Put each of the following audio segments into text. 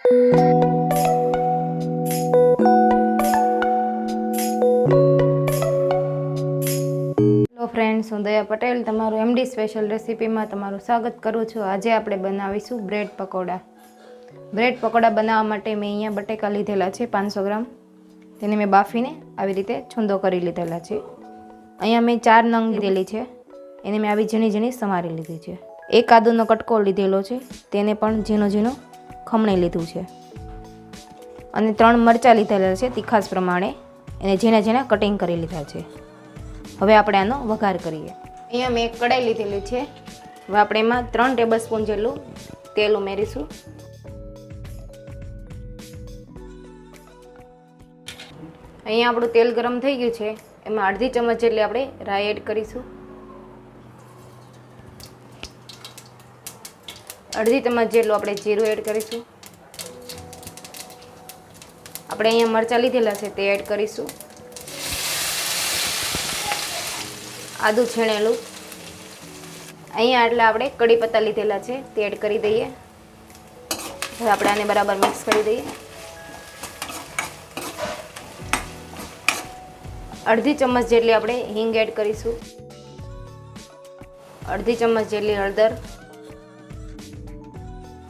Hello friends, હું દયા પટેલ તમારું એમડી સ્પેશિયલ રેસીપીમાં તમારું સ્વાગત કરું છું। આજે આપણે બનાવીશું બ્રેડ પકોડા। બ્રેડ પકોડા બનાવવા માટે મેં અહીંયા બટેકા લીધેલા છે 500 ગ્રામ। તેને મેં બાફીને આવી રીતે છૂંદો કરી લીધેલા છે। અહીંયા મેં 4 નંગ લીધેલી છે, એને મેં આવી ઝીણી ઝીણી સમારી લીધી છે। એક આદુનો કટકો લીધેલો છે, તેને પણ ઝીણો ઝીણો ખમણી લીધું છે। અને 3 મરચાં લીધેલા છે તીખાસ પ્રમાણે, એને ઝીણા ઝીણા કટિંગ કરી લીધા છે। હવે આપણે આનો વઘાર કરીએ। અહીંયા મેં એક કડાઈ લીધેલી છે। હવે આપણે એમાં 3 ટેબલસ્પૂન જેટલું તેલ ઉમેરીશું। અહીંયા આપણું તેલ ગરમ થઈ ગયું છે, એમાં અડધી ચમચ જેટલી આપણે રાઈ એડ કરીશું। અડધી ચમચ જેટલું આપણે જીરું એડ કરીશું। આપણે અહીંયા મરચાં લીધેલા છે તે એડ કરીશું। આદું છીણેલું, અહીંયા એટલે આપણે કડી પત્તા લીધેલા છે તે એડ કરી દઈએ। હવે આપણે આને બરાબર મિક્સ કરી દઈએ। અડધી ચમચ જેટલી આપણે હિંગ એડ કરીશું। અડધી ચમચ જેટલી હળદર,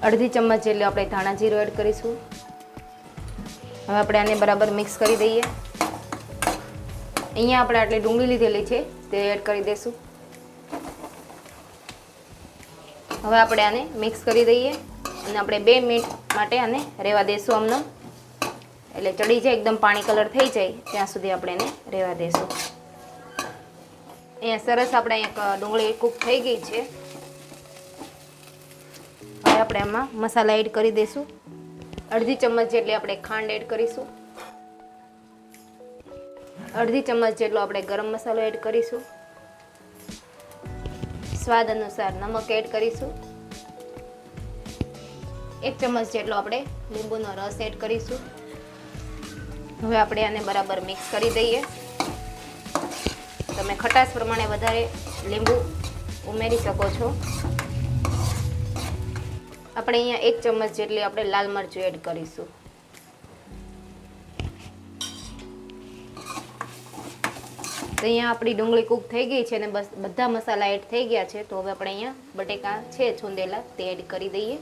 અડધી ચમચ જેટલી આપણે ધાણા જીરું એડ કરીશું। હવે આપણે આને બરાબર મિક્સ કરી દઈએ। અહીંયા આપણે આટલી ડુંગળી લીધેલી છે તે એડ કરી દઈશું। હવે આપણે આને મિક્સ કરી દઈએ અને આપણે 2 મિનિટ માટે આને રહેવા દઈશું આમને, એટલે ચડી જાય, એકદમ પાણી કલર થઈ જાય ત્યાં સુધી આપણે એને રહેવા દઈશું। અહીંયા સરસ આપણે અહીંયા ડુંગળી કૂક થઈ ગઈ છે। હવે આપણે આમાં મસાલા એડ કરી દઈશું। અડધી ચમચ જેટલી આપણે ખાંડ એડ કરીશું। અડધી ચમચ જેટલો આપણે ગરમ મસાલો એડ કરીશું। સ્વાદ અનુસાર નમક એડ કરીશું। 1 ચમચ જેટલો આપણે લીંબુનો રસ એડ કરીશું। હવે આપણે આને બરાબર મિક્સ કરી દઈએ। તમે ખટાશ પ્રમાણે વધારે લીંબુ ઉમેરી શકો છો। આપણે અહીંયા 1 ચમચ જેટલી આપણે લાલ મરચું એડ કરીશું। તો અહીંયા આપણી ડુંગળી કૂક થઈ ગઈ છે અને બસ બધા મસાલા એડ થઈ ગયા છે। તો હવે આપણે અહીંયા બટેકા છે છૂંદેલા તે એડ કરી દઈએ।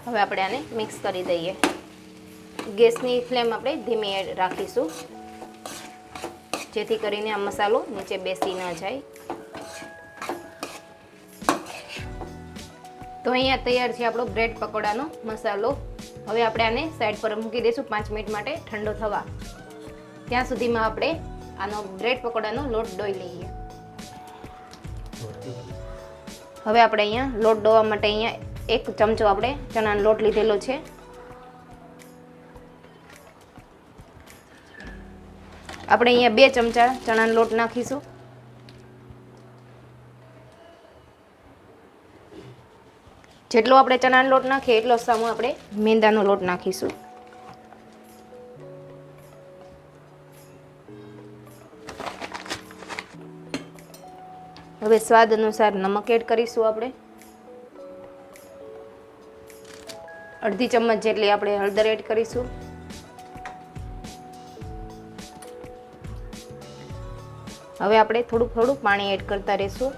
હવે આપણે આને મિક્સ કરી દઈએ। ગેસની ફ્લેમ આપણે ધીમી રાખીશું, જેથી કરીને આ મસાલો નીચે બેસી ન જાય। તો અહીંયા તૈયાર છે આપણો બ્રેડ પકોડાનો મસાલો। હવે આપણે આને સાઈડ પર મૂકી દઈશું 5 મિનિટ માટે ઠંડો થવા। ત્યાં સુધીમાં આપણે આનો બ્રેડ પકોડાનો લોટ ડોઈ લઈએ। હવે આપણે અહીંયા લોટ ડોવા માટે અહીંયા 1 ચમચો આપણે ચણાનો લોટ લીધેલો છે। આપણે અહીંયા 2 ચમચા ચણાનો લોટ નાખીશું। જેટલો આપણે ચણાનો લોટ નાખીએ એટલો સામો આપણે મેંદાનો લોટ નાખીશું। હવે સ્વાદ અનુસાર નમક એડ કરીશું। આપણે અડધી ચમચ જેટલી આપણે હળદર એડ કરીશું। હવે આપણે થોડું થોડું પાણી એડ કરતા રહીશું।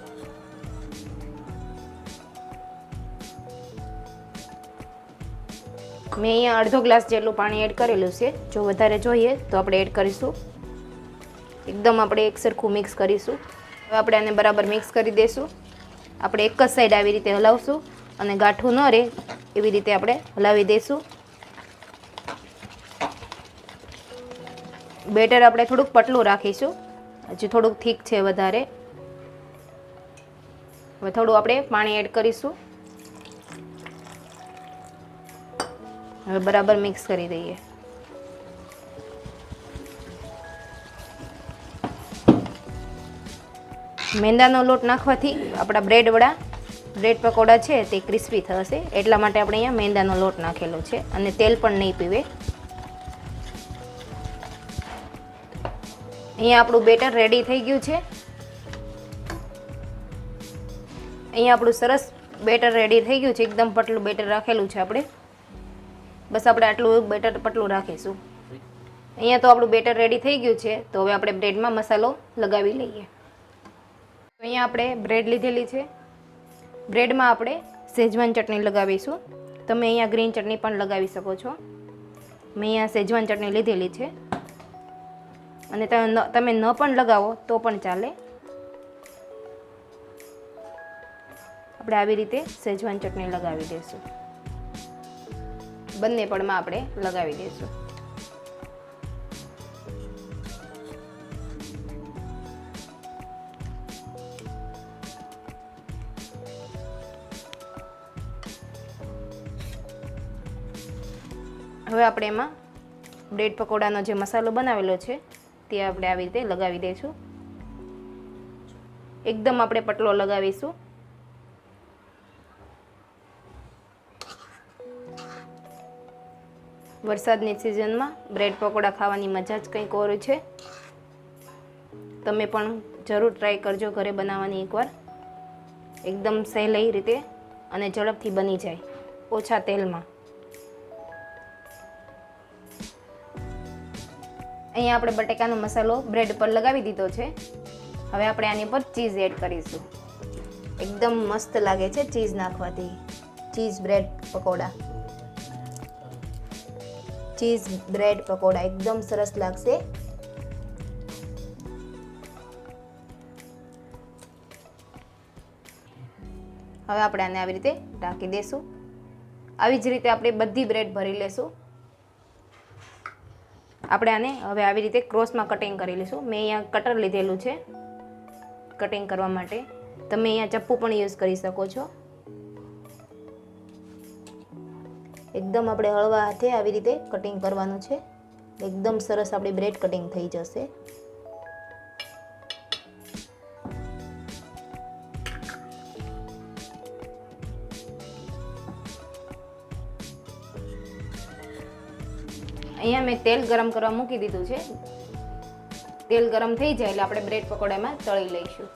મેં અહીંયા અડધો ગ્લાસ જેટલું પાણી એડ કરેલું છે। જો વધારે જોઈએ તો આપણે એડ કરીશું। એકદમ આપણે એકસરખું મિક્સ કરીશું। હવે આપણે આને બરાબર મિક્સ કરી દઈશું। આપણે એક જ સાઈડ આવી રીતે હલાવશું અને ગાંઠું ન રહે એવી રીતે આપણે હલાવી દઈશું। બેટર આપણે થોડુંક પતલું રાખીશું, હજી થોડુંક થીક છે વધારે। હવે થોડું આપણે પાણી એડ કરીશું। હવે બરાબર મિક્સ કરી દઈએ। મેંદાનો લોટ નાખવાથી આપણા બ્રેડ પકોડા છે તે ક્રિસ્પી થશે, એટલા માટે આપણે અહીંયા મેંદાનો લોટ નાખેલો છે અને તેલ પણ નહીં પીવે। અહીંયા આપણું બેટર રેડી થઈ ગયું છે। અહીંયા આપણું સરસ બેટર રેડી થઈ ગયું છે, એકદમ પતલું બેટર રાખેલું છે આપણે. બસ આપણે આટલું બેટર પતલું રાખીશું. અહીંયા તો આપણું બેટર રેડી થઈ ગયું છે. તો હવે આપણે બ્રેડમાં મસાલો લગાવી લઈએ. અહીંયા આપણે બ્રેડ લીધેલી છે. બ્રેડમાં આપણે સેજવાન ચટણી લગાવીશું. તમે અહીંયા ગ્રીન ચટણી પણ લગાવી શકો છો. મેં અહીંયા સેજવાન ચટણી લીધેલી છે, અને તમે ન પણ લગાવો તો પણ ચાલે. આપણે આવી રીતે સેજવાન ચટણી લગાવી દઈશું. બંને પડમાં આપણે લગાવી દઈશું. હવે આપણે એમાં બ્રેડ પકોડાનો જે મસાલો બનાવેલો છે તે આપણે આવી રીતે લગાવી દઈશું. એકદમ આપણે પતલો લગાવીશું. વરસાદની સિઝનમાં બ્રેડ પકોડા ખાવાની મજા જ કંઈક ઓર છે. તમે પણ જરૂર ટ્રાય કરજો ઘરે બનાવવાની એકવાર. એકદમ સહેલી રીતે અને ઝડપથી બની જાય, ઓછા તેલમાં. અહીંયા આપણે બટેકાનો મસાલો બ્રેડ પર લગાવી દીધો છે. હવે આપણે આની પર ચીઝ એડ કરીશું. એકદમ મસ્ત લાગે છે ચીઝ નાખવાથી. Cheese bread pakora, cheese bread pakora એકદમ સરસ લાગશે. હવે આપણે આને આવી રીતે ઢાંકી દઈશું. આવી જ રીતે આપણે બધી બ્રેડ ભરી લેશું. આપણે આને હવે આવી રીતે ક્રોસમાં કટિંગ કરી લઈશું. મેં અહીંયા કટર લીધેલું છે કટિંગ કરવા માટે. તમે અહીંયા ચપ્પુ પણ યુઝ કરી શકો છો. એકદમ આપણે હળવા હાથે આવી રીતે કટિંગ કરવાનું છે. એકદમ સરસ આપણી બ્રેડ કટિંગ થઈ જશે. અહીંયા મેં તેલ ગરમ કરવા મૂકી દીધું છે. તેલ ગરમ થઈ જાય એટલે આપણે બ્રેડ પકોડામાં તળી લઈશું.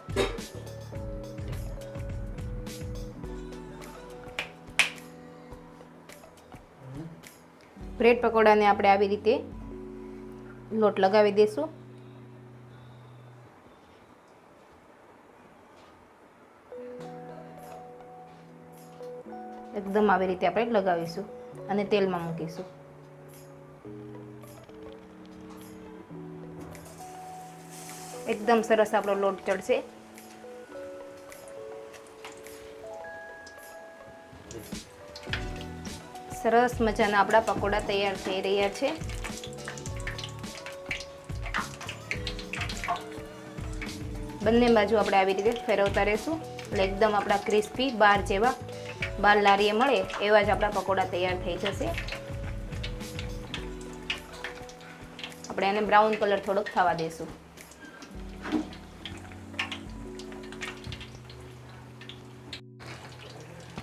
બ્રેડ પકોડાને આપણે આવી રીતે લોટ લગાવી દઈશું. એકદમ આવી રીતે આપણે લગાવીશું અને તેલમાં મૂકીશું. એકદમ સરસ આપણો લોટ ચડશે. સરસ મજાના આપણા પકોડા તૈયાર થઈ રહ્યા છે. બંને બાજુ આપણે આવી રીતે ફેરવતા રહીશું એટલે એકદમ આપણા ક્રિસ્પી બાર જેવા, બાર લારીએ મળે એવા જ આપણા પકોડા તૈયાર થઈ જશે. આપણે એને બ્રાઉન કલર થોડોક થવા દઈશું.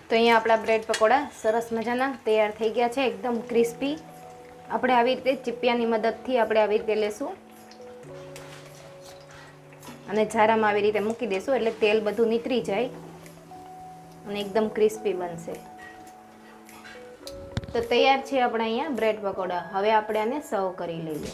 તો અહીંયા આપણા બ્રેડ પકોડા સરસ મજાના તૈયાર થઈ ગયા છે, એકદમ ક્રિસ્પી. આપણે આવી રીતે ચીપિયાની મદદથી આપણે આવી રીતે લેશું અને ઝારામાં આવી રીતે મૂકી દેશું એટલે તેલ બધું નીતરી જાય અને એકદમ ક્રિસ્પી બનશે. તો તૈયાર છે આપણા અહીંયા બ્રેડ પકોડા. હવે આપણે આને સર્વ કરી લઈએ.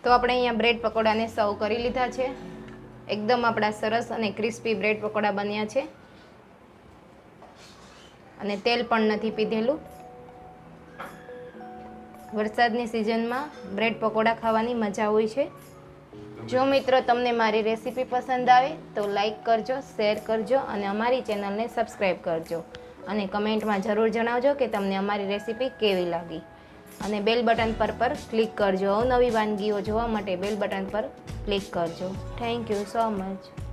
તો આપણે અહીંયા બ્રેડ પકોડાને સર્વ કરી લીધા છે. એકદમ આપણા સરસ અને ક્રિસ્પી બ્રેડ પકોડા બન્યા છે અને તેલ પણ નથી પીધેલું. વરસાદની સિઝનમાં બ્રેડ પકોડા ખાવાની મજા હોય છે. જો મિત્રો તમને મારી રેસીપી પસંદ આવે તો લાઈક કરજો, શેર કરજો અને અમારી ચેનલને સબસ્ક્રાઈબ કરજો અને કમેન્ટમાં જરૂર જણાવજો કે તમને અમારી રેસીપી કેવી લાગી. અને બેલ બટન પર ક્લિક કરજો. અવનવી વાનગીઓ જોવા માટે બેલ બટન પર ક્લિક કરજો. Thank you so much.